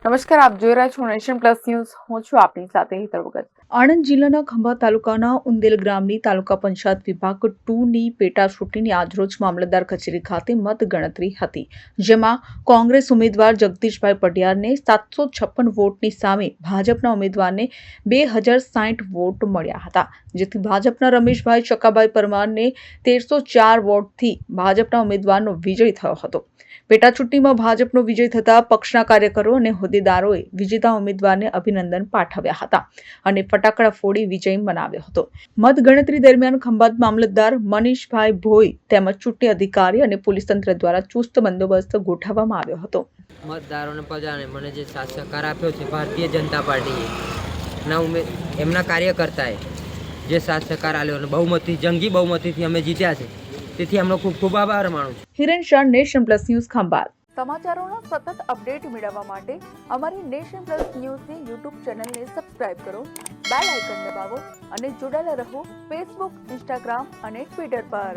નમસ્કાર, આપ જોઈ રહ્યા છો નેશન પ્લસ ન્યૂઝ. હું છું આપની સાથે હિતલ વગર. આણંદ જિલ્લાના ખંભા તાલુકાના ઉંદેલ ગ્રામની તાલુકા પંચાયત વિભાગ 2ની પેટા ચૂંટણીની આજરોજ મામલતદાર કચેરી ખાતે મતગણતરી હતી, જેમાં કોંગ્રેસ ઉમેદવાર જગદીશભાઈ પડિયારને 756 વોટની સામે ભાજપના ઉમેદવારને 2060 વોટ મળ્યા હતા, જેથી ભાજપના રમેશભાઈ ચકાભાઈ પરમારને 1304 વોટથી ભાજપના ઉમેદવારનો વિજય થયો હતો. પેટા ચૂંટણીમાં ભાજપનો વિજય થતા પક્ષના કાર્યકરો અને હોદ્દેદારોએ વિજેતા ઉમેદવારને અભિનંદન પાઠવ્યા હતા અને ફટાકડા ફોડી વિજય મનાવ્યો હતો. મતગણતરી દરમિયાન ખંભાત મામલતદાર મનીષભાઈ ભોઈ તેમજ ચૂંટણી અધિકારી અને પોલીસ તંત્ર દ્વારા ચુસ્ત બંદોબસ્ત ગોઠવવામાં આવ્યો હતો. મતદારોને પ્રજાને મને જે સાથ સહકાર આપ્યો છે ભારતીય જનતા પાર્ટીએ એમના કાર્યકર્તાએ જે સાથ સહકાર આપ્યો અને બહુમતી જંગી બહુમતીથી અમે જીત્યા છે, તેથી એમનો ખૂબ ખૂબ આભાર માનું છું. Hiren Shah, Nation Plus News, Khambhat. સમાચારોના સતત અપડેટ મેળવવા માટે અમારી નેશન પ્લસ ન્યૂઝની યુટ્યુબ ચેનલને સબસ્ક્રાઇબ કરો, બેલ આઇકન દબાવો અને જોડાયેલા રહો ફેસબુક, ઇન્સ્ટાગ્રામ અને ટ્વિટર પર.